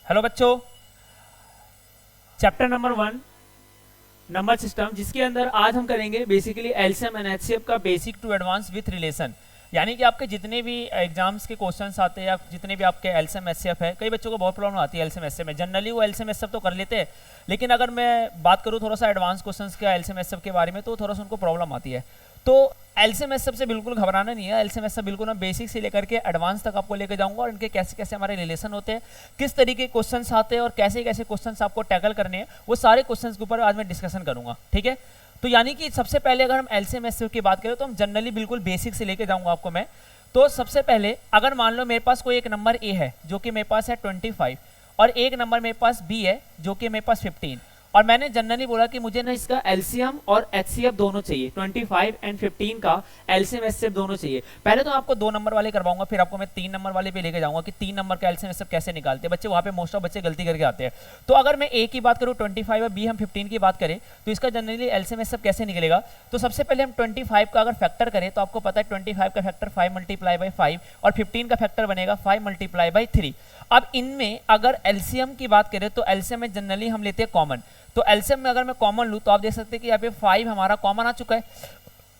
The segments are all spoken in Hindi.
हेलो बच्चों, चैप्टर नंबर 1 नंबर सिस्टम, जिसके अंदर आज हम करेंगे बेसिकली एलसीएम एंड एचसीएफ का basic to advance with relation. यानी कि आपके जितने भी एग्जाम्स के क्वेश्चंस आते हैं या जितने भी आपके एलसीएम एचसीएफ है, कई बच्चों को बहुत प्रॉब्लम आती है एलसीएम एचसीएफ में। जनरली वो एलसीएम एचसीएफ तो कर लेते हैं, लेकिन अगर मैं बात करूँ थोड़ा सा एडवांस क्वेश्चंस का एलसीएम एचसीएफ के बारे में, तो थोड़ा सा उनको प्रॉब्लम आती है। तो एलसीएम एचसीएफ से बिल्कुल घबराना नहीं है। एलसीएम एचसीएफ बिल्कुल मैं बेसिक से लेकर के एडवांस तक आपको लेकर जाऊंगा, और इनके कैसे कैसे हमारे रिलेशन होते हैं, किस तरीके के क्वेश्चंस आते हैं और कैसे कैसे क्वेश्चंस आपको टैकल करने हैं, वो सारे क्वेश्चंस के ऊपर आज मैं डिस्कशन करूंगा। ठीक है, तो यानी कि सबसे पहले अगर हम एलसीएम एचसीएफ की बात करें तो हम जनरली बिल्कुल बेसिक से लेकर जाऊंगा आपको मैं। तो सबसे पहले अगर मान लो मेरे पास कोई एक नंबर ए है जो कि मेरे पास है 25, और एक नंबर मेरे पास बी है जो कि मेरे पास 15, और मैंने जनरली बोला कि मुझे ना इसका एलसीएम और एचसीएफ दोनों चाहिए, 25 एंड 15 का एलसीएम एचसीएफ दोनों चाहिए। पहले तो आपको 2 नंबर वाले करवाऊंगा, फिर आपको मैं 3 नंबर वाले पे लेके जाऊंगा कि 3 नंबर का एलसीएम एचसीएफ कैसे निकालते हैं। बच्चे वहां पे मोस्ट ऑफ बच्चे गलती करके आते हैं। तो अगर मैं ए की बात करूं 25 और बी हम 15 की बात करें, तो इसका जनरली एलसीएम एचसीएफ कैसे निकलेगा। तो सबसे पहले हम 25 का अगर फैक्टर करें तो आपको पता है 25 का फैक्टर 5 × 5 और 15 का फैक्टर बनेगा 5 × 3। अब इनमें अगर एलसीएम की बात करें तो एलसीएम में जनरली हम लेते हैं कॉमन। तो एलसीएम में अगर मैं कॉमन लूं तो आप देख सकते हैं कि यहाँ पे 5 हमारा कॉमन आ चुका है,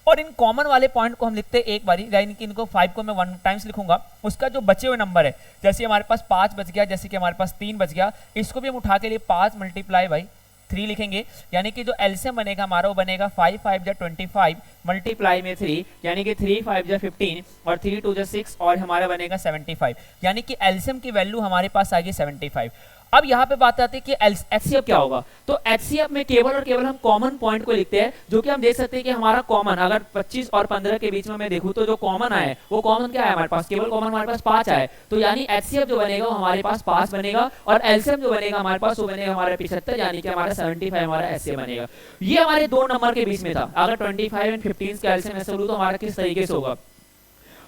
और इन कॉमन वाले पॉइंट को हम लिखते हैं एक बारी, यानी कि इनको 5 को मैं 1 टाइम्स लिखूंगा। उसका जो बचे हुए नंबर है, जैसे हमारे पास 5 बच गया, जैसे कि हमारे पास 3 बच गया, इसको भी हम उठा के लिए 5 × 3 लिखेंगे। यानी कि जो एलसीएम बनेगा हमारा वो बनेगा 5 × 5 = 25 मल्टीप्लाई में 3, यानी कि 3 × 5 = 15 और 3 × 2 = 6, और हमारा बनेगा 75। यानी कि एलसीएम की वैल्यू हमारे पास आ गई 75। अब यहाँ पे बात आती है कि एचसीएफ क्या होगा। तो एचसीएफ में केवल और केवल हम कॉमन पॉइंट को लिखते हैं, जो कि हम देख सकते हैं कि हमारा कॉमन अगर 25 और 15 के बीच में मैं देखूं तो जो कॉमन आया है वो कॉमन क्या है हमारे पास, केवल कॉमन हमारे पास 5 आया है। तो यानी एचसीएफ जो बनेगा वो हमारे पास 5 बनेगा, और एलसीएम जो बनेगा हमारे पास वो बनेगा हमारा 75, यानी कि हमारा 75 हमारा एचसीएफ बनेगा। ये हमारे 2 नंबर के बीच में था। अगर 25 एंड 15 का एलसीएम एचसीएफ तो हमारा किस तरीके से होगा।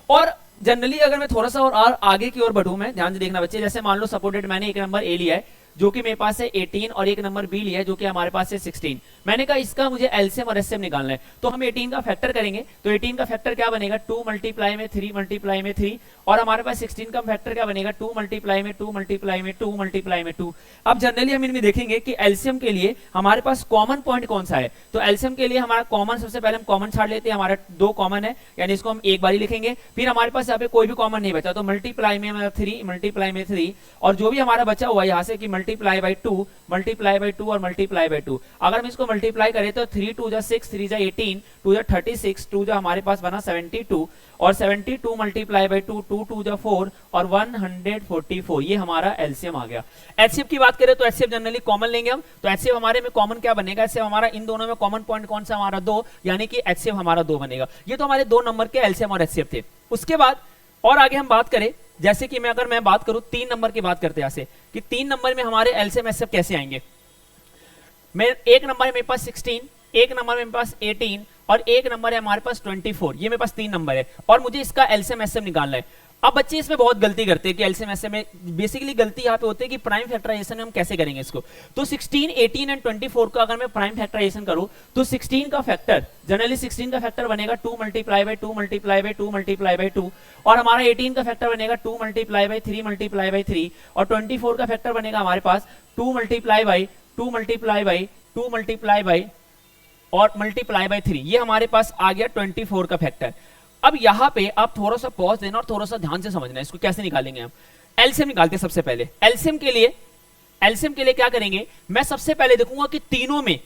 और जनरली अगर मैं थोड़ा सा और आगे की ओर बढ़ूं, मैं ध्यान से देखना बच्चे, जैसे मान लो सपोर्टेड मैंने एक नंबर ए लिया है जो कि मेरे पास है 18, और एक नंबर बी लिया है जो कि हमारे पास है 16। मैंने कहा इसका मुझे एलसीएम और एचसीएफ निकालना है, तो हम 18 का फैक्टर करेंगे। तो 18 का फैक्टर क्या बनेगा, 2 × 3 × 3, और हमारे पास 16 का फैक्टर क्या बनेगा, 2 × 2 × 2 × 2। अब जनरली हम इनमें देखेंगे कि एलसीएम के लिए हमारे पास कॉमन पॉइंट कौन सा है। तो एलसीएम के लिए हमारा कॉमन, सबसे पहले हम कॉमन छाड़ लेते हैं, हमारा 2 कॉमन है, यानी इसको हम एक बार ही लिखेंगे। फिर हमारे पास यहाँ पे कोई भी कॉमन नहीं बचा, तो मल्टीप्लाई में 3 × 3, और जो भी हमारा बचा हुआ यहाँ से कि मल्टीप्लाई बाई 2 और मल्टीप्लाई बाई 2। अगर हम इसको मल्टीप्लाई करें तो 3 × 2 = 6, 3 × 18, 2 × 36, 2 जो हमारे पास बना 72, और 72 मल्टीप्लाई बाई 2, 2 × 2 = 4, और 144। ये हमारा एलसीएम आ गया। एचसीएफ की बात करें तो एचसीएफ जनरली कॉमन लेंगे हम। तो एचसीएफ हमारे में कॉमन क्या बनेगा, एचसीएफ हमारा इन दोनों में कॉमन पॉइंट कौन सा हमारा 2, यानी कि एचसीएफ हमारा 2 बनेगा। ये तो हमारे 2 नंबर के एलसीएम और एचसीएफ थे। उसके बाद और आगे हम बात करें, जैसे कि अगर मैं बात करूं 3 नंबर की बात करते हैं ऐसे कि 3 नंबर में हमारे एलसीएम एचसीएफ कैसे आएंगे। मैं एक नंबर है मेरे पास 16, एक नंबर मेरे पास 18, और एक नंबर है हमारे पास 24। ये मेरे पास 3 नंबर है, और मुझे इसका एलसीएम एचसीएफ निकालना है। अब बच्चे इसमें बहुत गलती करते हैं कि एलसीएम एचसीएफ में बेसिकली गलती यहाँ पे होती है कि प्राइम फैक्टराइजेशन में हम कैसे करेंगे इसको। तो 16, 18 एंड 24 का अगर मैं प्राइम फैक्टराइजेशन करूं तो 16 का फैक्टर जनरली 16 का फैक्टर बनेगा 2 × 2 × 2, और हमारा 18 का फैक्टर बनेगा 2 × 3 × 3, और 24 का फैक्टर बनेगा हमारे पास 2 × 2 और मल्टीप्लाई बाई 3। ये हमारे पास आ गया 24 का फैक्टर। अब यहां पे आप थोड़ा सा पॉज देना और थोड़ा सा ध्यान से समझना है इसको कैसे निकालेंगे हम। एलसीएम निकालते हैं सबसे पहले। एलसीएम के लिए क्या करेंगे, मैं सबसे पहले देखूंगा कि तीनों में,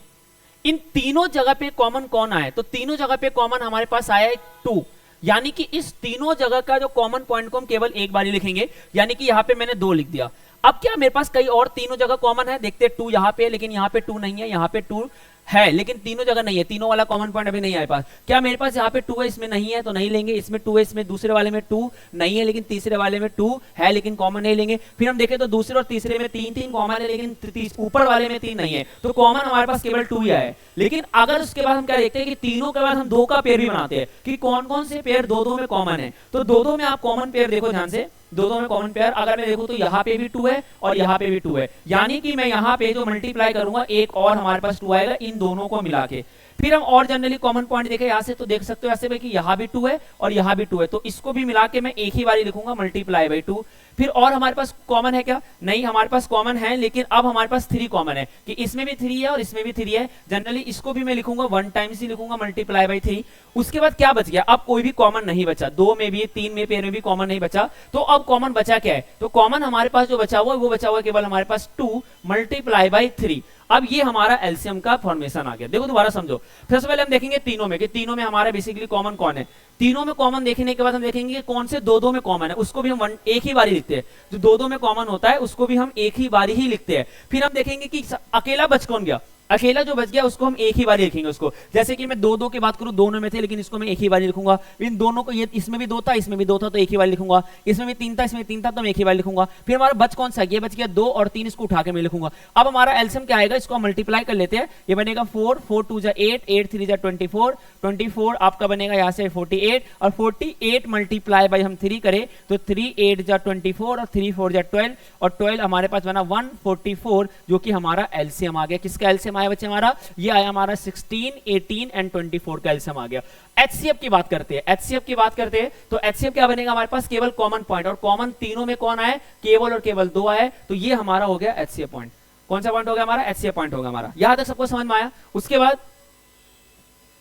इन तीनों जगह पे कॉमन कौन आया। तो तीनों जगह पे कॉमन हमारे पास आया है 2, यानी कि इस तीनों जगह का जो कॉमन पॉइंट को हम केवल एक बार ही लिखेंगे, यानी कि यहां पे मैंने 2 लिख दिया। अब क्या मेरे पास कई और तीनों जगह कॉमन है, देखते 2 यहां पे, लेकिन यहां पे 2 नहीं है, यहां पे 2 है लेकिन तीनों जगह नहीं है, तीनों वाला कॉमन पॉइंट अभी नहीं आए पास। क्या मेरे पास यहाँ पे 2 है, इसमें नहीं है तो नहीं लेंगे, इसमें 2 है, इसमें दूसरे वाले में 2 नहीं है, लेकिन तीसरे वाले में 2 है लेकिन कॉमन नहीं लेंगे। फिर हम देखें तो दूसरे और तीसरे में 3 कॉमन है, लेकिन ऊपर वाले में 3 नहीं है, तो कॉमन हमारे पास केवल 2 ही है। लेकिन अगर उसके बाद हम क्या देखते हैं कि तीनों के बाद हम 2 का पेयर भी बनाते हैं कि कौन कौन से पेयर 2-2 में कॉमन है। तो 2-2 में आप कॉमन पेयर देखो ध्यान से, 2-2 में कॉमन पेयर अगर मैं देखूं तो यहाँ पे भी 2 है और यहाँ पे भी 2 है, यानी कि मैं यहाँ पे जो मल्टीप्लाई करूंगा एक और हमारे पास 2 आएगा इन दोनों को मिला के। फिर हम और जनरली कॉमन पॉइंट देखें यहाँ से, तो देख सकते हो ऐसे भाई कि यहाँ भी 2 है और यहाँ भी 2 है, तो इसको भी मिला के मैं एक ही बारी लिखूंगा मल्टीप्लाई बाई 2। फिर और हमारे पास कॉमन है क्या? नहीं, हमारे पास कॉमन है, लेकिन अब हमारे पास 3 कॉमन है कि इसमें भी 3 है और इसमें भी 3 है। जनरली इसको भी मैं लिखूंगा 1 टाइम्स ही लिखूंगा मल्टीप्लाई बाई 3। उसके बाद क्या बच गया? अब कोई भी कॉमन नहीं बचा, 2 में भी 3 में पेयर में भी कॉमन नहीं बचा, तो अब कॉमन बचा क्या है? तो कॉमन हमारे पास जो बचा हुआ है वो बचा हुआ है केवल हमारे पास 2 मल्टीप्लाई बाई 3। अब ये हमारा एलसीएम का फॉर्मेशन आ गया। देखो दोबारा समझो, सबसे पहले हम देखेंगे तीनों में कि तीनों में हमारा बेसिकली कॉमन कौन है। तीनों में कॉमन देखने के बाद हम देखेंगे कि कौन से दो में कॉमन है, उसको भी हम एक ही बारी लिखते हैं। जो दो में कॉमन होता है उसको भी हम एक ही बारी ही लिखते हैं। फिर हम देखेंगे कि अकेला बच कौन गया, अकेला जो बच गया उसको हम एक ही बारी लिखेंगे उसको। जैसे कि मैं दो की बात करूं, दोनों में थे लेकिन इसको मैं एक ही बारी लिखूंगा। इन दोनों को, ये इसमें भी 2 था इसमें भी 2 था तो एक ही बारी लिखूंगा। इसमें भी 3 था इसमें 3 था तो मैं एक ही बारी लिखूंगा। फिर हमारा बच कौन सा, ये बच गया 2 और 3, इसको उठा के मैं लिखूंगा। अब हमारा एलसीएम क्या आएगा, इसको मल्टीप्लाई कर लेते हैं। ये बनेगा 4, 4 2 8, 8 3 24, 24 आपका बनेगा यहाँ से 48, और 48 मल्टीप्लाई बाई हम 3 करें तो 3 8 24 और 3 4 12, और 12 हमारे पास बना 144, जो कि हमारा एलसीएम आ गया। किसका एलसीएम आया बच्चे? हमारा ये आया हमारा 16, 18 एंड 24 का एलसीएम आ गया। एचसीएफ की बात करते हैं, एचसीएफ की बात करते हैं तो एचसीएफ क्या बनेगा हमारे पास? केवल कॉमन पॉइंट, और कॉमन तीनों में कौन आए? केवल और केवल 2 आए, तो ये हमारा हो गया एचसीएफ पॉइंट। कौन सा पॉइंट हो गया हमारा? एचसीएफ पॉइंट होगा हमारा। यहां तक सबको समझ में आया? उसके बाद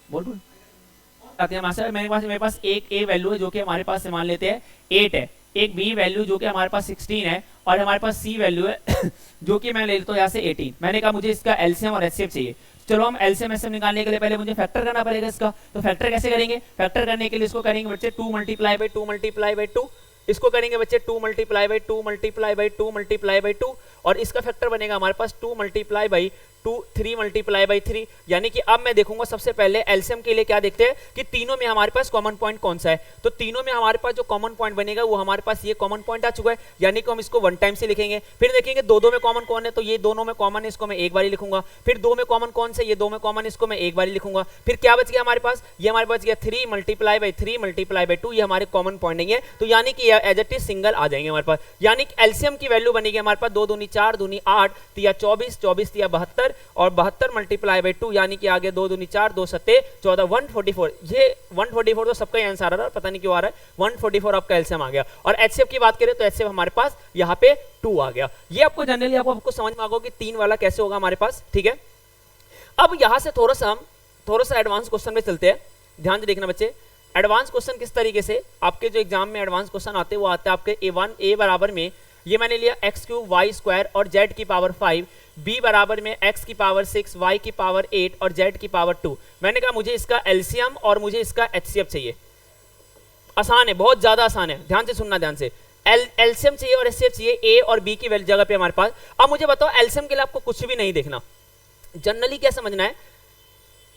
बोल आते हैं मेरे पास एक ए वैल्यू है जो कि हमारे पास मान लेते हैं 8 है, एक बी वैल्यू जो कि हमारे पास 16 है, और हमारे पास सी वैल्यू है जो कि मैं ले लेता हूं यहाँ से 18। मैंने कहा मुझे इसका एलसीएम और एचसीएफ चाहिए। चलो हम एलसीएम एचसीएफ निकालने के लिए पहले मुझे फैक्टर करना पड़ेगा इसका। तो फैक्टर कैसे करेंगे? फैक्टर करने के लिए इसको करेंगे बच्चे 2 मल्टीप्लाई बाई 2 मल्टीप्लाई बाई 2, इसको करेंगे बच्चे 2 multiply by 2 multiply by 2 multiply by 2, और इसका फैक्टर बनेगा हमारे पास 2 मल्टीप्लाई बाई 2 3 मल्टीप्लाई बाई 3। यानी कि अब मैं देखूंगा सबसे पहले एलसीएम के लिए क्या देखते हैं कि तीनों में हमारे पास कॉमन पॉइंट कौन सा है। तो तीनों में हमारे पास जो कॉमन पॉइंट बनेगा वो हमारे पास ये कॉमन पॉइंट आ चुका है, यानी कि हम इसको 1 टाइम से लिखेंगे। फिर देखेंगे दो में कॉमन कौन है, तो ये दोनों में कॉमन है, इसको मैं एक बार लिखूंगा। फिर 2 में कॉमन कौन से, ये 2 में कॉमन, इसको मैं एक बार लिखूंगा। फिर क्या बच गया हमारे पास? ये हमारे पास गया 3 मल्टीप्लाई बाई 3 मल्टीप्लाई बाई 2, ये हमारे कॉमन पॉइंट नहीं है, तो यानी कि एज इट इज सिंगल आ जाएंगे हमारे पास। यानी कि एलसीएम की वैल्यू बनेगी हमारे पास 2 दूनी 4 दूनी 8 तिया 24 24 तिया 72, और 72 मल्टीप्लाई बाई 2 यानी कि आगे 2 दूनी 4 2 सत्ते 14 144। ये 144 तो सबका आंसर आ रहा है, पता नहीं क्यों आ रहा है। 144 आपका एलसीएम आ गया। और एचसीएफ की बात करें तो एचसीएफ हमारे पास यहाँ पे 2 आ गया। ये आपको जनरली आपको समझ में आ गया कि 3 वाला कैसे होगा हमारे पास, ठीक है। अब यहां से थोड़ा सा एडवांस क्वेश्चन में चलते हैं। ध्यान से देखना बच्चे, एडवांस क्वेश्चन किस तरीके से आपके जो एग्जाम में एडवांस क्वेश्चन आते हैं वो आते हैं आपके A1 बराबर में ये मैंने लिया x क्यूब वाई स्क्वायर और z की पावर 5, b बराबर में x की पावर 6 y की पावर 8 और z की पावर 2। मैंने कहा मुझे इसका एलसीएम और मुझे इसका एचसीएफ चाहिए। आसान है, बहुत ज्यादा आसान है, ध्यान से सुनना, ध्यान से। एलसीएम चाहिए और एचसीएफ चाहिए ए और बी की जगह पे हमारे पास। अब मुझे बताओ एलसीएम के लिए आपको कुछ भी नहीं देखना, जनरली क्या समझना है,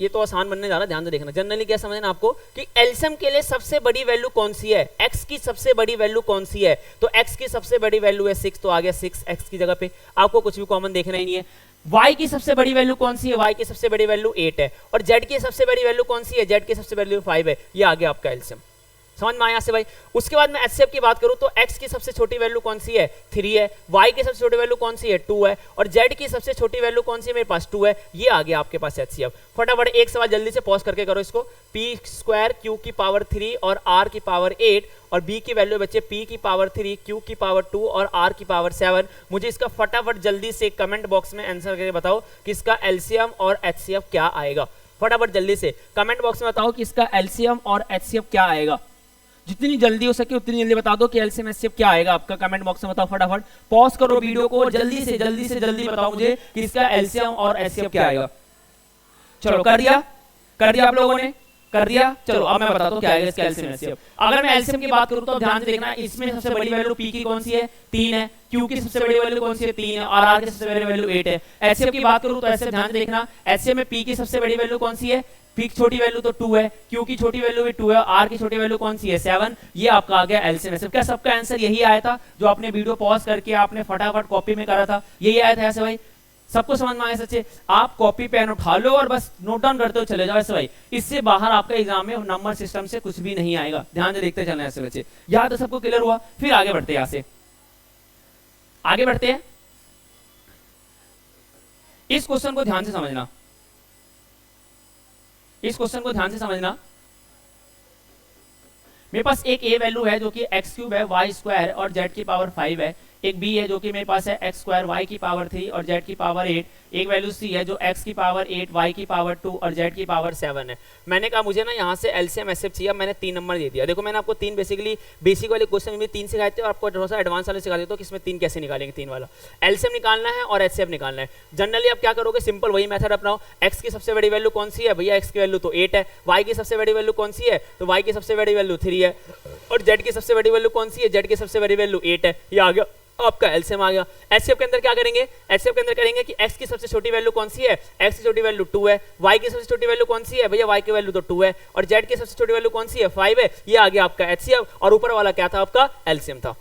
ये तो आसान बनने जा रहा है, ध्यान से देखना। जनरली क्या समझना आपको कि एलसीएम के लिए सबसे बड़ी वैल्यू कौन सी है, x की सबसे बड़ी वैल्यू कौन सी है, तो x की सबसे बड़ी वैल्यू है 6, तो आ गया 6 x की जगह पे, आपको कुछ भी कॉमन देखना ही नहीं है। y की सबसे बड़ी वैल्यू कौन सी है, y की सबसे बड़ी वैल्यू 8 है, और z की सबसे बड़ी वैल्यू कौन सी है, z की सबसे बड़ी वैल्यू 5 है। ये आ गया आपका एलसीएम, समझ में आया से भाई। उसके बाद मैं एचसीएफ की बात करूं तो x की सबसे छोटी वैल्यू कौन सी है, 3 है, y की सबसे छोटी वैल्यू कौन सी है, 2 है, और z की सबसे छोटी वैल्यू कौन सी है, मेरे पास 2 है। ये आ गया आपके पास एचसीएफ। फटाफट एक सवाल जल्दी से पॉज करके करो इसको। p स्क्वायर q की पावर 3 और r की पावर 8, और b की वैल्यू बच्चे p की पावर 3 q की पावर 2 और r की पावर 7। मुझे इसका फटाफट जल्दी से कमेंट बॉक्स में आंसर करके बताओ कि इसका एलसीएम और एचसीएफ क्या आएगा। फटाफट जल्दी से कमेंट बॉक्स में बताओ कि इसका एलसीएम और एचसीएफ क्या आएगा। जितनी जल्दी हो सके उतनी जल्दी बता दो कि एलसीएम एचसीएफ क्या आएगा आपका। कमेंट बॉक्स में बताओ, फटाफट पॉज करो वीडियो को, जल्दी से जल्दी बताओ मुझे कि इसका एलसीएम और एचसीएफ क्या आएगा। चलो कर दिया आप लोगों ने, कर दिया। चलो अब मैं बताता हूं क्या आएगा इसका एलसीएम एचसीएफ। अगर मैं एलसीएम की बात करूं तो ध्यान से देखना, इसमें सबसे बड़ी वैल्यू p की कौन सी है, 3 है, q की सबसे बड़ी वैल्यू कौन सी है, 3 है, और r की सबसे बड़ी वैल्यू 8 है। एचसीएफ की बात करूं तो एचसीएफ ध्यान से देखना, एचसीएफ में p की सबसे बड़ी वैल्यू कौन सी है, p की छोटी वैल्यू तो 2 है, q की छोटी वैल्यू भी 2 है, r की छोटी वैल्यू कौन सी है, 7। ये आपका आ गया एलसीएम एचसीएफ। क्या सबका आंसर यही आया था जो आपने वीडियो पॉज करके आपने फटाफट कॉपी में करा था, यही आया था ऐसे भाई? सबको समझ में आया सच्चे? आप कॉपी पेन उठा लो और बस नोट डाउन करते हो चले जाओ ऐसे भाई। इससे बाहर आपका एग्जाम में नंबर सिस्टम से कुछ भी नहीं आएगा, ध्यान से देखते चलना ऐसे बच्चे। यहां तो सबको क्लियर हुआ। फिर आगे बढ़ते हैं, यहां से आगे बढ़ते हैं। इस क्वेश्चन को ध्यान से समझना, इस क्वेश्चन को ध्यान से समझना। मेरे पास एक a वैल्यू है जो कि x क्यूब है, y स्क्वायर और z की पावर 5 है। एक b है जो कि मेरे पास है x स्क्वायर y की पावर 3 और z की पावर 8। एक वैल्यू c है जो x की पावर 8 y की पावर 2 और z की पावर 7 है। मैंने कहा मुझे ना यहाँ से एलसीएम एचसीएफ चाहिए, मैंने 3 नंबर दे दिया। देखो मैंने आपको 3 बेसिकली बेसिक वाले क्वेश्चन में 3 सिखाए थे और आपको थोड़ा सा एडवांस वाले सिखा देता हूँ कि इसमें 3 कैसे निकालेंगे। 3 वाला एलसीएम निकालना है और एचसीएफ निकालना है। जनरली आप क्या करोगे, सिंपल वही मेथड अपनाओ। x की सबसे बड़ी वैल्यू कौन सी है भैया, x की वैल्यू तो 8 है। y की सबसे बड़ी वैल्यू कौन सी है, तो y की सबसे बड़ी वैल्यू 3 है। और z की सबसे बड़ी वैल्यू कौन सी है, z की सबसे बड़ी वैल्यू 8 है। ये आ गया आपका एलसीएम आ गया। एचसीएफ के अंदर क्या करेंगे, एचसीएफ के अंदर करेंगे कि x की सबसे छोटी वैल्यू कौन सी है, x की छोटी वैल्यू 2 है। y की सबसे छोटी वैल्यू कौन सी है भैया, y की वैल्यू तो 2 है। और z की सबसे छोटी वैल्यू कौन सी है, 5 है। ये आ गया आपका एचसीएफ और ऊपर वाला क्या था आपका एलसीएम था।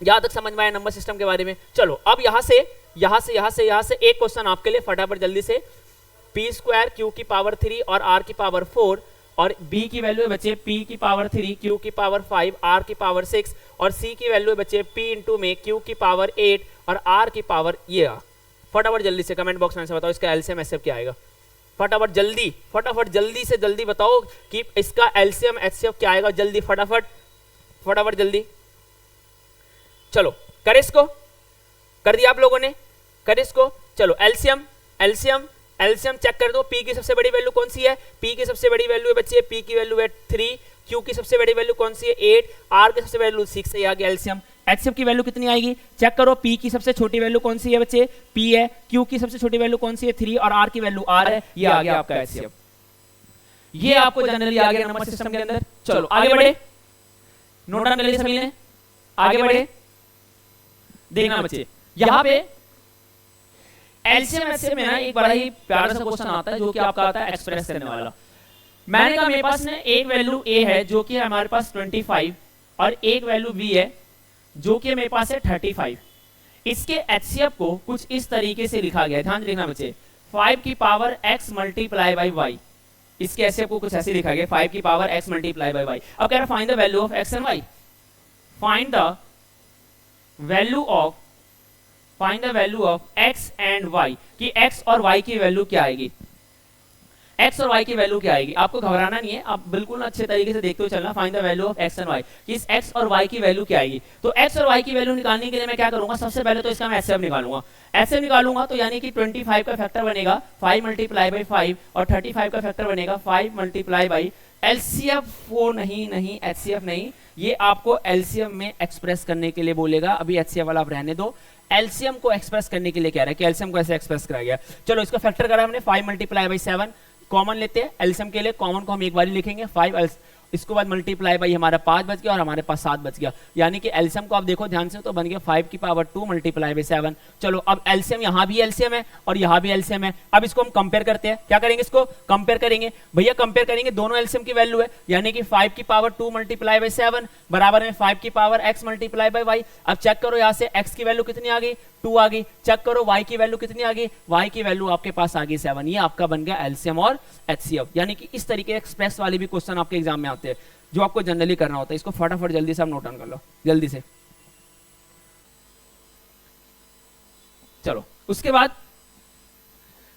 यहां तक समझ में आया नंबर सिस्टम के बारे में। चलो अब यहां से एक क्वेश्चन आपके लिए फटाफट जल्दी से। p स्क्वायर q की पावर 3 और r की पावर 4 और b की वैल्यू है बच्चे p की पावर 3 q की पावर 5 r की पावर 6 और c की वैल्यू है बच्चे p इंटू में q की पावर 8 और r की पावर ये। फटाफट जल्दी से कमेंट बॉक्स में से बताओ इसका एलसीएम एचसीएफ क्या आएगा। फटाफट जल्दी से जल्दी बताओ कि इसका एलसीएम एचसीएफ क्या आएगा। जल्दी फटाफट जल्दी। चलो करे इसको, कर दिया आप लोगों ने, करे इसको। चलो एलसीएम चेक कर दो। p की सबसे बड़ी वैल्यू कौन सी है, p की सबसे बड़ी वैल्यू है बच्चे, p की वैल्यू है 3। q की सबसे बड़ी वैल्यू कौन सी है 8, r की सबसे वैल्यू 6 है। आ गया एलसीएम। एचसीएफ की वैल्यू कितनी आएगी चेक करो। p की सबसे छोटी वैल्यू कौन सी है बच्चे, p है। q की सबसे छोटी वैल्यू कौन सी है 3 और r की वैल्यू r है। ये आ गया आपका एचसीएफ। ये आपको जनरली आ गया नंबर सिस्टम के अंदर। चलो आगे बढ़े, नोट डाउन कर लिया सभी ने, आगे बढ़े। देखना बच्चे यहाँ पे एलसीएम एचसीएफ में ना एक बड़ा ही प्यारा सा क्वेश्चन आता है जो कि आपका आता है एक्सप्रेस करने वाला। मैंने कहा मेरे पास ना एक वैल्यू a है जो कि हमारे पास 25 और एक वैल्यू b है जो कि मेरे पास है 35। इसके एचसीएफ को कुछ इस तरीके से लिखा गया है, ध्यान देखना बच्चे। 5 की power x multiply by y, इसके एचसीएफ को कुछ ऐसे लिखा गया 5 की power x multiply by y। अब कह रहा find the value of x and y। Find the value of x and y कि x और y की वैल्यू क्या आएगी। x और y की वैल्यू क्या आएगी, आपको घबराना नहीं है, आप बिल्कुल अच्छे तरीके से देखते हुए चलना। Find the value of x and y कि इस x और y की वैल्यू क्या आएगी। तो x और y की वैल्यू निकालने के लिए मैं क्या करूंगा, सबसे पहले तो इसका मैं एचसीएफ निकालूंगा। एचसीएफ निकालूंगा तो यानी कि 25 का फैक्टर बनेगा 5 मल्टीप्लाई बाई 5 और 35 का फैक्टर बनेगा 5 मल्टीप्लाई बाई एलसीएफ। वो नहीं एचसीएफ नहीं, ये आपको एलसीएम में एक्सप्रेस करने के लिए बोलेगा। अभी एचसीएफ वाला आप रहने दो, एलसीएम को एक्सप्रेस करने के लिए कह रहा है कि एलसीएम को ऐसे एक्सप्रेस करा गया। चलो इसका फैक्टर करा हमने 5 मल्टीप्लाई बाई 7, कॉमन लेते हैं एलसीएम के लिए। कॉमन को हम एक बार ही लिखेंगे 5, इसको बाद मल्टीप्लाई बाई हमारा 5 बच गया और हमारे पास 7 बच गया। यानी कि एलसीएम को आप देखो ध्यान से तो बन गया 5 की पावर 2 मल्टीप्लाई बाई 7। चलो अब एलसीएम यहाँ भी एलसीएम है और यहाँ भी एलसीएम है। अब इसको हम कंपेयर करते हैं, क्या करेंगे, इसको कंपेयर करेंगे भैया। कंपेयर करेंगे, दोनों एलसीएम की वैल्यू है, यानी कि 5 की पावर 2 मल्टीप्लाई बाई 7 बराबर में 5 की power x multiply by y। अब चेक करो यहाँ से x की वैल्यू कितनी आ गई, 2 आ गई। चेक करो y की वैल्यू कितनी आ गई, y की वैल्यू आपके पास आ गई 7। ये आपका बन गया एलसीएम और एचसीएफ। यानी कि इस तरीके एक्सप्रेस वाले भी क्वेश्चन आपके एग्जाम में आते हैं जो आपको जनरली करना होता है। इसको फटाफट जल्दी से आप नोट डाउन कर लो जल्दी से। चलो उसके बाद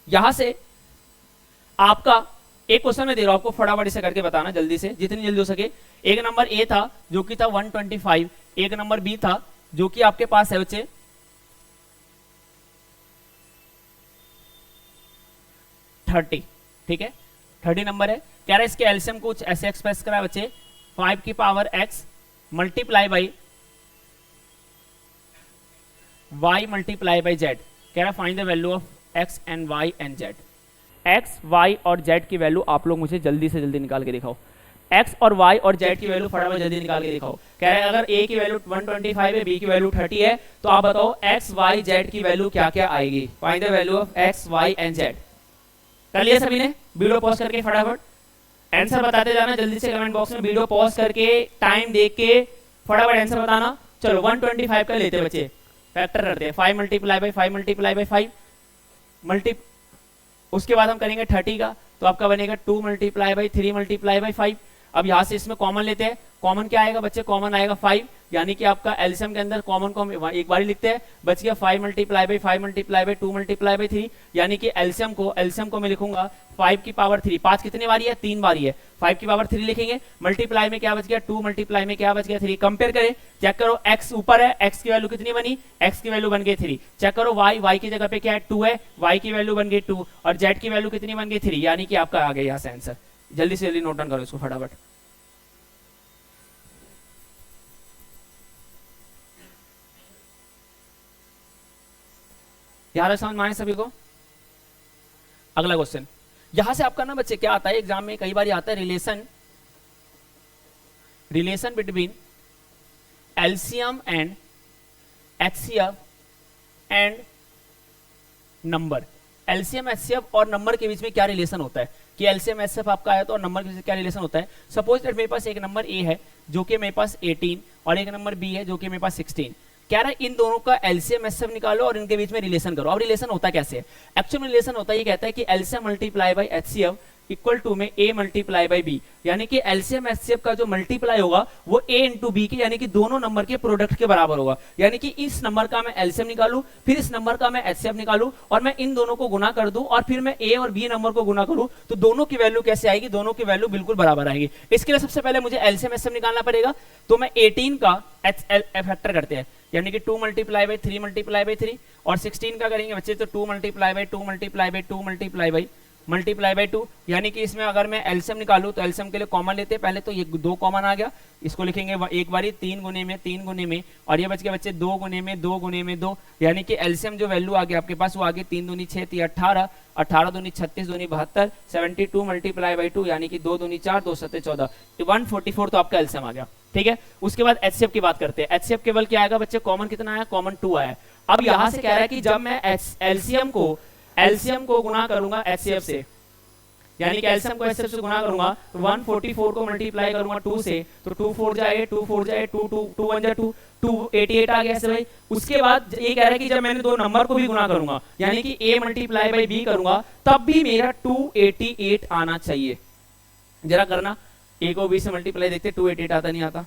यहां से आपका एक क्वेश्चन में दे रहा हूं आपको, फटाफट इसे करके बताना जल्दी से, जितनी जल्दी हो सके। एक नंबर ए था जो कि था 125, एक नंबर बी था जो कि आपके पास है बच्चे 30। ठीक है 30 नंबर है। कह रहा है इसके एलसीएम कुछ ऐसे एक्सप्रेस करा बच्चे 5 की power x multiply by y multiply by z। कह रहा find the value of x and y and z। x y और z की वैल्यू आप लोग मुझे जल्दी से जल्दी निकाल के दिखाओ। x और y और z की वैल्यू फटाफट जल्दी निकाल के दिखाओ। कह रहा है अगर a की वैल्यू 125 है, b की वैल्यू 30 है, तो आप बताओ x y z की वैल्यू क्या क्या आएगी। Find the value of x y and z। कर लिया सभी ने, वीडियो पॉज करके फटाफट आंसर बताते जाना जल्दी से कमेंट बॉक्स में। वीडियो पॉज करके टाइम देख के फटाफट आंसर बताना। चलो 125 का लेते बच्चे, फैक्टर करते हैं 5 multiply by 5 multiply by 5 multi, उसके बाद हम करेंगे 30 का, तो आपका बनेगा 2 मल्टीप्लाई बाई 3 मल्टीप्लाई बाई 5। अब यहाँ से इसमें कॉमन लेते हैं, कॉमन क्या आएगा बच्चे, कॉमन आएगा 5, यानी कि आपका एलसीएम के अंदर कॉमन को हम एक बार ही लिखते हैं, बच गया 5 multiply by 5 multiply by 2 multiply by 3, यानी कि एलसीएम को मैं लिखूंगा 5 की पावर 3, 5 कितने बारी है, 3 बारी है, 5 की पावर 3 लिखेंगे, मल्टीप्लाई में क्या बच गया 2, मल्टीप्लाई में क्या बच गया 3, कंपेयर करें, चेक करो x ऊपर है, x की वैल्यू कितनी बनी, x की वैल्यू बन गई 3, चेक करो y की जगह पे क्या है 2 है, y की वैल्यू बन गई 2 और z की वैल्यू कितनी बन गई 3, यानी कि आपका आ गया यहाँ से आंसर। जल्दी से जल्दी नोट डाउन करो इसको फटाफट। यार समझ में आए सभी को। अगला क्वेश्चन, यहां से आपका ना बच्चे क्या आता है एग्जाम में, कई बार आता है relation between LCM and HCF and number. LCM HCF और नंबर के बीच में क्या रिलेशन होता है, कि एलसीएम एचसीएफ आपका आया तो और नंबर के बीच में क्या रिलेशन होता है। सपोज दैट मेरे पास एक नंबर ए है जो कि मेरे पास 18 और एक नंबर बी है जो कि मेरे पास 16, कह रहा है इन दोनों का एलसीएम एचसीएफ निकालो और इनके बीच में रिलेशन करो। अब रिलेशन होता कैसे है, एक्चुअल रिलेशन होता है ये कहता है कि LCM multiply by HCF equal to में ए मल्टीप्लाई बाय बी, यानी कि एलसीएम एचसीएफ का जो मल्टीप्लाई होगा वो ए इंटू बी के यानी कि दोनों नंबर के प्रोडक्ट के बराबर होगा, यानी कि इस नंबर का मैं एलसीएम निकालूं फिर इस नंबर का मैं एचसीएफ निकालूं और मैं इन दोनों को गुना कर दूं और फिर मैं ए और बी नंबर को गुना करूं तो दोनों की वैल्यू कैसे आएगी, दोनों की वैल्यू बिल्कुल बराबर आएगी। इसके लिए सबसे पहले मुझे एलसीएम एचसीएफ निकालना पड़ेगा, तो मैं 18 का फैक्टर करते हैं यानी कि 2 मल्टीप्लाई बाई 3 मल्टीप्लाई बाई 3 और 16 का करेंगे बच्चे तो 2 multiply by 2 multiply by 2 multiply by 2, यानी कि इसमें अगर मैं एलसीएम निकालूं तो एलसीएम के लिए कॉमन लेते हैं, पहले तो ये 2 कॉमन आ गया, इसको लिखेंगे एक बारी 3 गुने में और ये बच गया बच्चे 2 गुने में 2, यानी कि एलसीएम जो वैल्यू आ गया आपके पास वो आ गई 3 दूनी 6 3 18, 18 दूनी 36 दूनी 72, 72 मल्टीप्लाई बाई 2 यानी कि 2 दूनी 4 2 7 14, 144 तो आपका एलसीएम आ गया। ठीक है, उसके बाद एचसीएफ की बात करते हैं। एचसीएफ केवल क्या आएगा बच्चे, कॉमन कितना आया, कॉमन 2 आया। अब यहां से कह रहा है कि जब मैं एलसीएम को गुना करूंगा एचसीएफ से, यानी कि एलसीएम को एचसीएफ से गुना करूंगा तो 144 को मल्टीप्लाई करूंगा 2 से तो 2 4 जाए 2 4 जाए 2 2 2 1 जा 2 288 आ गया ऐसे भाई। उसके बाद ये कह रहा है कि जब मैंने दो नंबर को भी गुना करूंगा यानी कि a मल्टीप्लाई बाई b करूंगा तब भी मेरा 288 आना चाहिए। जरा करना, a को b से मल्टीप्लाई देखते 288 आता नहीं आता।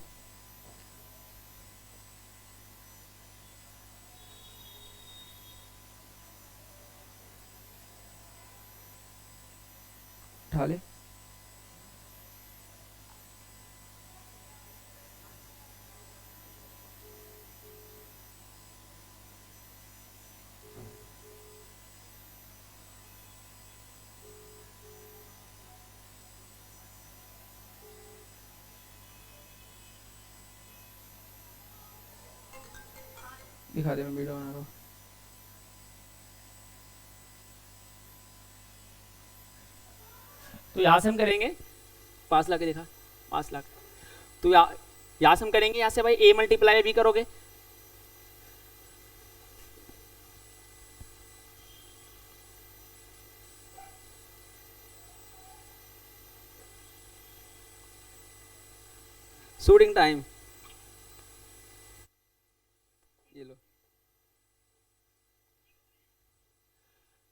उठा ले, दिखा दे, मैं वीडियो बना रहा हूँ। तो यहां से हम करेंगे 5 लाख दिखा 5 लाख, तो यहां से हम करेंगे यहां से भाई a मल्टीप्लाई b करोगे शूटिंग टाइम, ये लो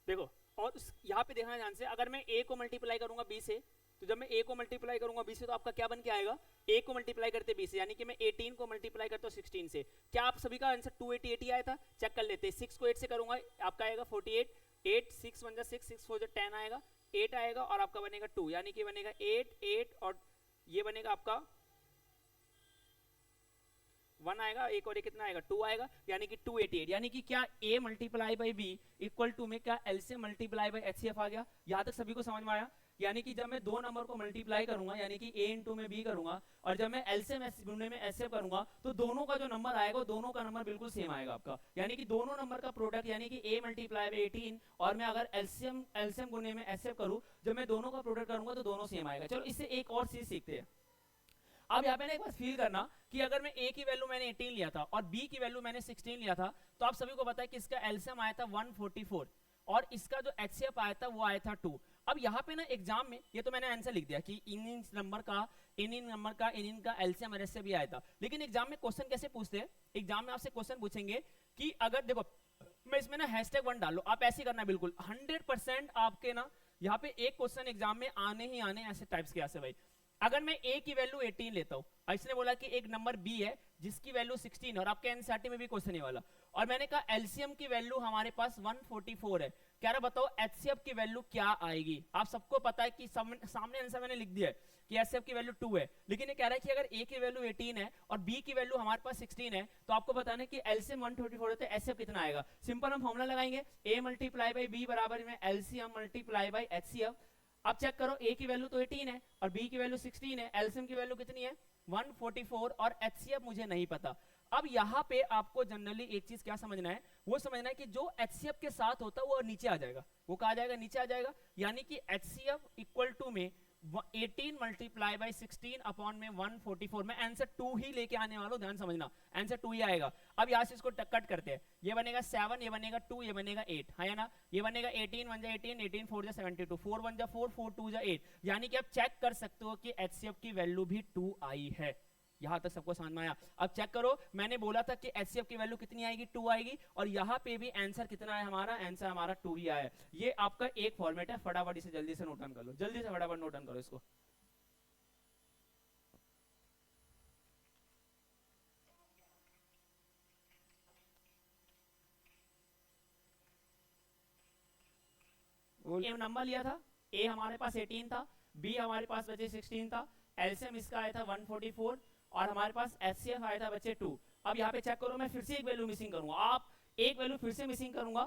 देखो। और यहाँ पे देखना ध्यान से, अगर मैं a को मल्टीप्लाई करूंगा b से तो जब मैं a को मल्टीप्लाई करूंगा b से तो आपका क्या बन के आएगा, a को मल्टीप्लाई करते b से यानी कि मैं 18 को मल्टीप्लाई करता हूँ 16 से। क्या आप सभी का आंसर 288 आया था, चेक कर लेते हैं। 6 को 8 से करूंगा आपका आएगा 48, 8 6 1 जा 6 6 4 जा 10 आएगा, 8 आएगा और आपका बनेगा 2 यानी कि बनेगा 8 8 और ये बनेगा आपका 1 आएगा, एक और एक कितना आएगा 2 आएगा यानी कि 288, यानी कि क्या a multiply by b equal to में क्या एलसीएम मल्टीप्लाई बाई एचसीएफ आ गया। यहां तक सभी को समझ में आया, यानी कि जब मैं दो नंबर को मल्टीप्लाई करूंगा यानी कि a इंटू में b करूंगा और जब मैं एलसीएम गुणने में एचसीएफ करूंगा तो दोनों का जो नंबर आएगा दोनों का नंबर बिल्कुल सेम आएगा आपका, यानी कि दोनों नंबर का प्रोडक्ट यानी कि a मल्टीप्लाई बाई 18 और मैं अगर एलसीएम गुणने में एचसीएफ करूं जब मैं दोनों का प्रोडक्ट करूंगा तो दोनों सेम आएगा। चलो इससे एक और चीज सीखते हैं। अब यहाँ पे ना एक बार फील करना कि अगर मैं a की वैल्यू मैंने 18 लिया था और b की वैल्यू मैंने 16 लिया था तो आप सभी को पता है कि इसका एलसीएम आया था 144 और इसका जो एचसीएफ आया था वो आया था 2। अब यहाँ पे ना एग्जाम में ये तो मैंने आंसर लिख दिया कि इन नंबर का एलसीएम और एचसीएफ भी आया था, लेकिन एग्जाम में क्वेश्चन कैसे पूछते हैं, एग्जाम में आपसे क्वेश्चन पूछेंगे कि अगर देखो मैं इसमें ना #1 डाल लो, आप ऐसे करना बिल्कुल 100% आपके ना यहाँ पे एक क्वेश्चन एग्जाम में आने ही आने ऐसे टाइप्स के ऐसे भाई। अगर मैं a की वैल्यू 18 लेता हूं, इसने बोला कि एक नंबर b है जिसकी वैल्यू 16 और आपके एनसीईआरटी में भी क्वेश्चन ये वाला, और मैंने कहा एलसीएम की वैल्यू हमारे पास 144 है, कह रहा बताओ एचसीएफ की वैल्यू क्या आएगी। आप सबको पता है कि सामने आंसर मैंने लिख दिया है कि एचसीएफ की वैल्यू 2 है, लेकिन ये कह रहा है कि अगर a की वैल्यू 18 है और b की वैल्यू हमारे पास 16 है, तो आपको बताना है कि एलसीएम 144 है तो एचसीएफ कितना आएगा। सिंपल हम फॉर्मूला लगाएंगे, a मल्टीप्लाई बाई b बराबर में एलसीएम मल्टीप्लाई बाई एचसीएफ। अब चेक करो, a की वैल्यू तो 18 है और b की वैल्यू 16 है, एलसीएम की वैल्यू कितनी है 144 और एचसीएफ मुझे नहीं पता। अब यहां पे आपको जनरली एक चीज क्या समझना है, वो समझना है कि जो एचसीएफ के साथ होता है वो नीचे आ जाएगा, वो कहा जाएगा नीचे आ जाएगा, यानी कि एचसीएफ इक्वल टू में 18 मल्टीप्लाई बाई 16 अपॉन में 144। मैं आंसर 2 ही लेके आने वाला हूं, ध्यान समझना, आंसर 2 ही आएगा। अब यहां से इसको कट करते हैं, ये बनेगा 7, ये बनेगा 2, ये बनेगा 8, है ना, ये बनेगा 18 1 जा 18, 18 4 जा 72, 4 1 जा 4, 4 2 जा 8, यानी कि आप चेक कर सकते हो कि एचसीएफ की वैल्यू भी 2 आई है। यहां तक सबको समझ में आया। अब चेक करो, मैंने बोला था कि एचसीएफ की वैल्यू कितनी आएगी 2 आएगी, और यहां पे भी आंसर कितना है हमारा, आंसर हमारा 2 ही आया है। ये आपका एक फॉर्मेट है, फटाफट इसे जल्दी से नोट डाउन कर लो, जल्दी से फटाफट नोट डाउन करो इसको। ए नंबर लिया था, ए हमारे पास 18 था, बी हमारे पास बचे 16 था, एलसीएम इसका आया था 144 और हमारे पास एचसीएफ आया था बच्चे 2। अब यहाँ पे चेक करो, मैं फिर से एक वैल्यू मिसिंग करूंगा, आप एक वैल्यू फिर से मिसिंग करूंगा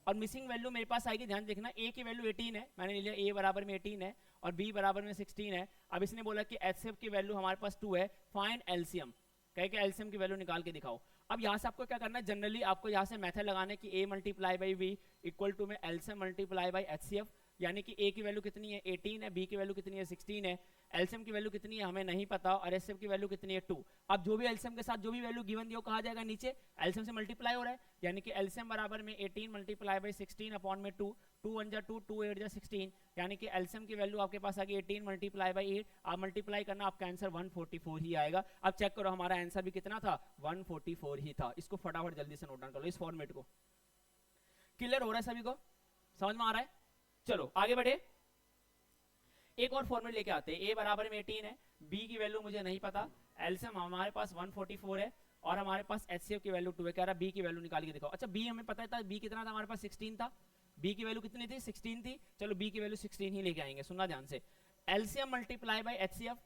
और मिसिंग वैल्यू मेरे पास आएगी, ध्यान देखना, ए की वैल्यू 18 है, मैंने ले लिया ए बराबर में 18 है और बी बराबर में 16 है। अब इसने बोला कि एचसीएफ की वैल्यू हमारे पास 2 है, फाइंड एलसीएम, कह के एलसीएम की वैल्यू निकाल के दिखाओ। अब यहां से आपको क्या करना है, जनरली आपको यहां से मेथड लगाना है कि A multiply by B equal to में एलसीएम मल्टीप्लाई बाई एचसीएफ, यानी कि ए की वैल्यू कितनी है 18 है, बी की वैल्यू कितनी है 16 है, एलसीएम की वैल्यू कितनी है हमें नहीं पता और एचसीएफ की वैल्यू कितनी है 2। अब जो भी एलसीएम के साथ जो भी वैल्यू गिवन दिया कहा जाएगा नीचे, एलसीएम से मल्टीप्लाई हो रहा है, यानी कि एलसीएम बराबर में 18 मल्टीप्लाई बाई 16 अपॉन में 2, 2 1 जा 2, 2 8 जा 16, यानी कि एलसीएम की वैल्यू आपके पास आ गई 18 मल्टीप्लाई बाई 8, आप मल्टीप्लाई करना आपका आंसर 144 ही आएगा। अब चेक करो हमारा आंसर भी कितना था 144 ही था। इसको फटाफट जल्दी से नोट डाउन कर लो, इस फॉर्मेट को। क्लियर हो रहा है सभी को, समझ में आ रहा है? चलो आगे बढ़े, एक और फॉर्मेट लेके आते हैं, ए बराबर में 18 है, बी की वैल्यू मुझे नहीं पता, एलसीएम हमारे पास 144 है और हमारे पास एचसीएफ की वैल्यू 2 है, कह रहा बी की वैल्यू निकाल के दिखाओ। अच्छा बी हमें पता था, बी कितना था हमारे पास 16 था, बी की वैल्यू कितनी थी 16 थी, चलो बी की वैल्यू 16 ही लेके आएंगे, सुनना ध्यान से, LCM multiply by HCF,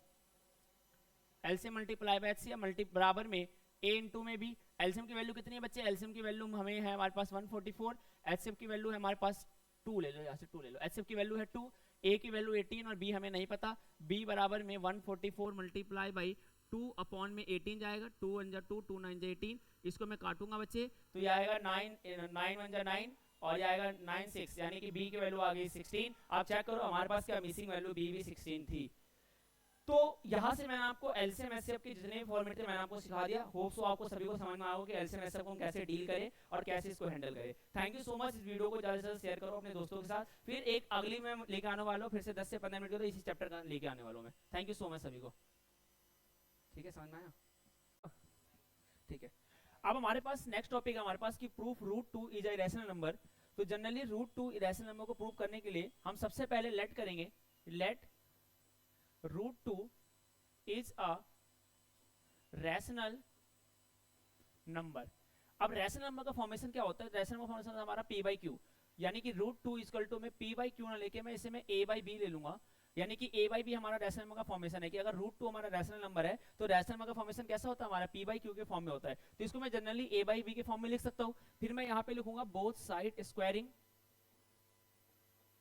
LCM multiply by HCF multi बराबर में ए इंटू में बी, एलसीएम की वैल्यू कितनी है बच्चे, एलसीएम की वैल्यू हमें है हमारे पास 144, एचसीएफ की वैल्यू है हमारे पास 2 ले लो, यहाँ से 2 ले लो, एचसीएफ की वैल्यू है 2, ए की वैल्यू 18 और बी हमें नहीं पता, बी बराबर में 144 मल्टीप्लाई बाई 2 अपॉन में 18 जाएगा, 2 1 जा 2, 2 9 जा 18, इसको मैं काटूंगा बच्चे तो ये आएगा 9 1 जा 9 और ये आएगा 9 6, यानी कि बी की वैल्यू आ गई 16। आप चेक करो हमारे पास क्या मिसिंग वैल्यू बी भी 16 थी। तो यहां से मैंने आपको एलसीएम एचसीएफ के जितने भी फॉर्मेट थे मैंने आपको सिखा दिया, होप सो आपको सभी को समझ में आएगा कि एलसीएम एचसीएफ को हम कैसे डील करें और कैसे इसको हैंडल करें। थैंक यू सो मच, इस वीडियो को ज्यादा से ज्यादा शेयर करो अपने दोस्तों के साथ, फिर एक अगली में लेके आने वाला हूं, फिर से 10 से 15 मिनट के तो इसी चैप्टर का लेके आने वाला हूं मैं। थैंक यू सो मच सभी को, ठीक है, समझ में आया? ठीक है, अब हमारे पास नेक्स्ट टॉपिक है हमारे पास कि proof root 2 is a irrational number. तो जनरली रूट 2 इरेशनल नंबर को प्रूव करने के लिए हम सबसे पहले लेट करेंगे, let root 2 is a rational number. अब रैशनल नंबर का फॉर्मेशन क्या होता है, रैशनल नंबर फॉर्मेशन हमारा p बाई क्यू, यानी कि रूट 2 इक्वल टू में p बाई क्यू ना लेके मैं इसे मैं a बाई बी ले लूंगा, यानी कि a बाई बी हमारा रैशनल नंबर का फॉर्मेशन है कि अगर रूट 2 हमारा रैशनल नंबर है तो रैशनल नंबर का फॉर्मेशन कैसा होता है हमारा p बाई क्यू के फॉर्म में होता है। तो इसको मैं जनरली a बाई बी के फॉर्म में लिख सकता हूं, फिर मैं यहां पे लिखूंगा both side squaring,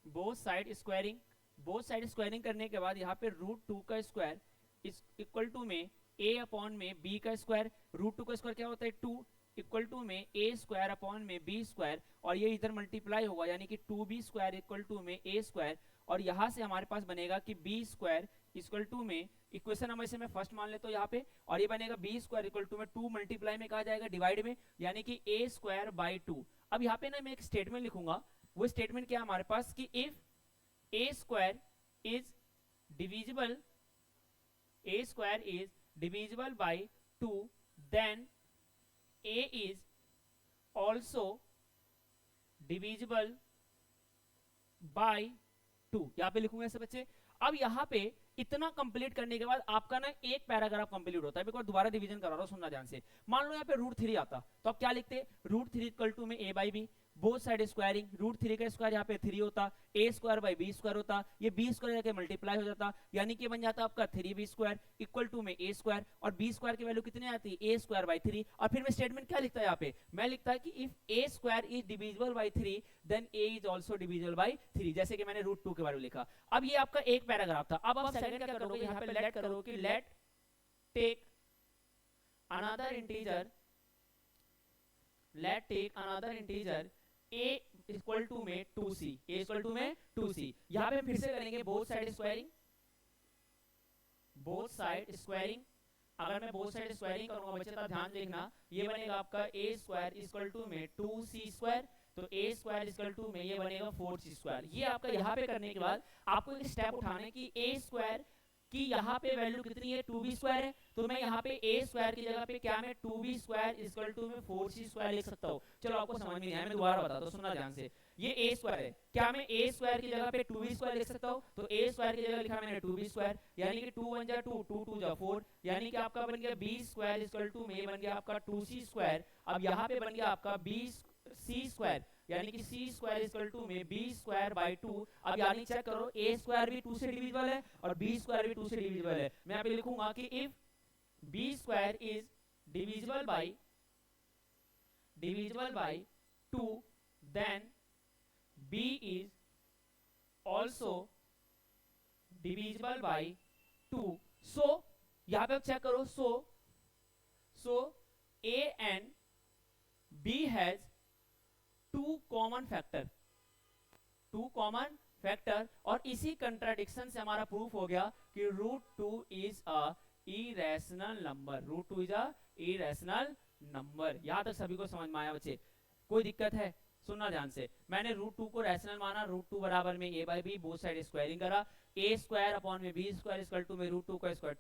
both side squaring, both side squaring करने के बाद यहाँ पे रूट 2 का स्क्वायर इस इक्वल टू में a अपॉन में b का स्क्वायर, रूट 2 का स्क्वायर क्या होता है 2 इक्वल टू में a स्क्वायर अपॉन में b स्क्वायर, और ये इधर मल्टीप्लाई होगा यानी कि 2b स्क्वायर इक्वल टू में a स्क्वायर, और यहां से हमारे पास बनेगा कि b स्क्वायर इक्वल टू में इक्वेशन नंबर से मैं फर्स्ट मान लेता हूं यहाँ पे, और ये बनेगा b स्क्वायर इक्वल टू में 2 मल्टीप्लाई में कहा जाएगा डिवाइड में, यानी कि a स्क्वायर बाई 2। अब यहाँ पे ना मैं एक स्टेटमेंट लिखूंगा, वो स्टेटमेंट क्या है हमारे पास कि if a square is divisible, a square is divisible by 2 then a is also divisible by 2। यहां पे लिखूंगा ऐसे बच्चे। अब यहां पे इतना कंप्लीट करने के बाद आपका ना एक पैराग्राफ कंप्लीट होता है। एक बार दोबारा डिवीजन करा रहा हूं, सुनना ध्यान से। मान लो यहाँ पे √3 आता तो आप क्या लिखते, √3 इक्वल टू में a/b, बोथ साइड स्क्वायरिंग, √3 का स्क्वायर यहाँ पे 3 होता, a² होता, ये b² जाके मल्टीप्लाई हो जाता, यानी कि बन जाता आपका 3b² इक्वल टू में a² और b² की वैल्यू कितनी आती है a²/3। और फिर मैं स्टेटमेंट क्या लिखता है यहाँ पे, मैं लिखता है कि if a² is divisible by 3 then a is also divisible by 3, जैसे कि मैंने √2 के बारे में लिखा। अब ये आपका एक पैराग्राफ था। अब आप सेकंड क्या करोगे, यहाँ पे लेट करोगे, let take another integer, let take another integer a equal to में 2c, a इक्वल टू में 2c। यहां पे हम फिर से करेंगे both side squaring, both side squaring. अगर मैं बोथ साइड स्क्वायरिंग करूंगा बच्चे तब ध्यान देखना, ये बनेगा आपका a² इक्वल टू में 2c², तो a² इक्वल टू में ये बनेगा 4c²। ये आपका यहाँ पे करने के बाद आपको एक स्टेप उठाना है कि a² कि यहाँ पे वैल्यू कितनी है 2b² है, तो मैं यहाँ पे a² की जगह पे क्या मैं 2b² इक्वल टू में 4c² लिख सकता हूँ। चलो आपको समझ में नहीं आया, मैं दोबारा बताता हूँ, सुनना ध्यान से। ये a² है, क्या मैं a² की जगह पे 2b² लिख सकता हूँ, तो a² की जगह लिखा मैंने 2b², यानी कि 2 1 2, 2 2 4, यानी कि आपका बन गया b² इक्वल टू में बन गया आपका 2c²। अब यहाँ पे बन गया आपका c², यानी कि c² इक्वल टू में b²/2। अब यानी चेक करो a² भी 2 से डिविजिबल है और b² भी 2 से डिविजिबल है। मैं यहाँ पे लिखूंगा कि if b² is divisible by 2 then b is also divisible by 2। So यहाँ पे चेक करो, so a and b has 2 common factor, और इसी कंट्राडिक्शन से हमारा प्रूफ हो गया कि √2 is a irrational number, √2 is a irrational number. यहां तक सभी को समझ में आया बच्चे, कोई दिक्कत है? सुनना ध्यान से, मैंने √2 को रैशनल माना, √2 बराबर में a/b, बोथ साइड स्क्वायरिंग करा, a² अपॉन में b² इक्वल टू में √2 का स्क्वायर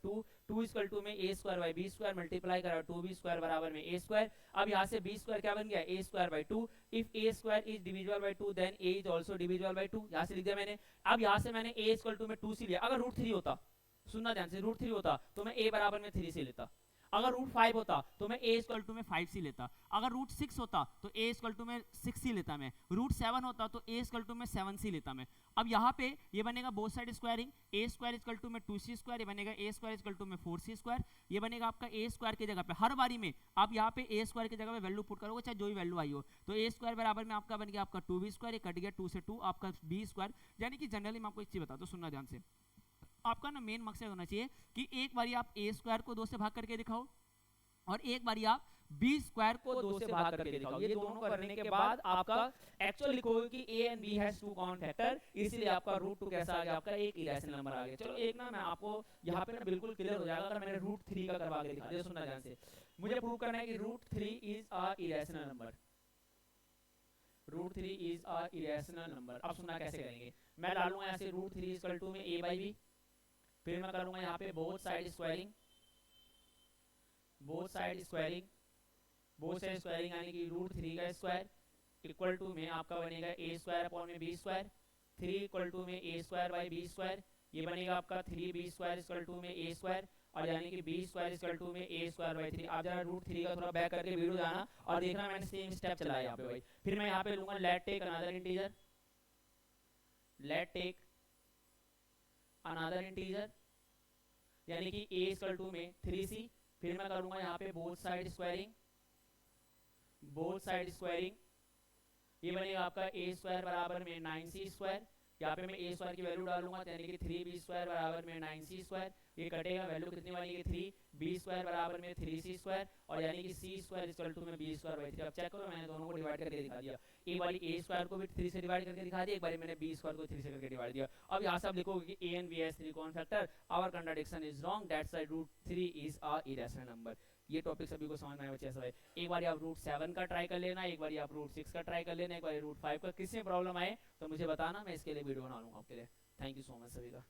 2 इक्वल टू में a²/b² मल्टीप्लाई करा 2b² बराबर में a²। अब यहाँ से b² क्या बन गया a²/2। If a² is divisible by 2 then a is also divisible by 2, यहाँ से लिख दिया मैंने। अब यहाँ से मैंने a इक्वल टू में 2c लिया। अगर √3 होता, सुनना ध्यान से, √3 होता तो मैं a बराबर में 3c लेता। अगर √5 होता तो मैं a इक्वल टू में 5c लेता। अगर √6 होता तो a इक्वल टू में 6c लेता मैं। √7 होता तो a इक्वल टू में 7c लेता मैं। अब यहाँ पे ये बनेगा both side squaring, a² equal to में 2c², ये बनेगा a² इक्वल टू में 4c², ये बनेगा आपका a² की जगह पे। हर बारी में आप यहाँ पे a² की जगह पे वैल्यू पुट करोगे, चाहे जो भी वैल्यू आई हो, तो a² बराबर में आपका बन गया आपका 2b², ये कट गया 2 से 2 आपका b²। यानी कि जनरली मैं आपको एक चीज बताता हूँ, सुनना ध्यान से। आपका ना मेन मकसद होना चाहिए कि एक बारी आप a² को 2 से भाग करके दिखाओ और एक बारी आप b² को 2 से भाग करके दिखाओ। ये दोनों करने के बाद आपका एक्चुअल लिखोगे कि a and b has 2 common factor, इसलिए आपका √2 कैसा आ गया, आपका एक इरेशनल नंबर आ गया। चलो एक ना मैं आपको यहाँ पे ना बिल्कुल क्लियर हो जाएगा अगर मैंने √3 का करवा के दिखा दिया। सुनना ध्यान से, मुझे प्रूव करना है कि √3 is a irrational number, √3 is a irrational number. अब सुनना कैसे करेंगे, मैं डालूंगा यहाँ से √3 इक्वल टू में a/b, फिर मैं करूंगा यहाँ पे both side squaring, both side squaring यानी कि √3 का स्क्वायर इक्वल टू में आपका बनेगा a² अपॉन में b², 3 इक्वल टू में a²/b², ये बनेगा आपका 3b² इक्वल टू में a², और यानी कि b² इक्वल टू में a²/3। आप जरा √3 का थोड़ा बैक करके वीडियो जाना और देखना मैंने सेम स्टेप चलाया यहाँ पे भाई। फिर मैं यहाँ पे लूंगा let take another integer, let take another integer यानी कि a इक्वल टू में 3c, फिर मैं करूंगा यहाँ पे बोथ साइड स्क्वायरिंग, ये बनेगा आपका a² बराबर में 9c², यहाँ पे मैं a² की वैल्यू डालूंगा यानी कि 3b² बराबर में 9c², ये कटेगा वैल्यू कितनी बनेगी 3b² बराबर में 3c², और यानी कि c² इक्वल टू में b²/3। अब चेक करो मैंने दोनों को डिवाइड करके दिखा दिया, एक बारी a² को भी 3 से डिवाइड करके दिखा दिया, एक बारी मैंने b² को 3 से करके डिवाइड दिया। अब यहाँ से आप लिखोगे कि a and b has 3 common factor, our contradiction is wrong, that's why √3 is a irrational number. ये टॉपिक सभी को समझ में आया बच्चे? ऐसा है, एक बार आप √7 का ट्राई कर लेना, एक बार आप √6 का ट्राई कर लेना, एक बार √5 का। किसी में प्रॉब्लम आए तो मुझे बताना, मैं इसके लिए वीडियो बना लूंगा आपके लिए। थैंक यू सो मच सभी का।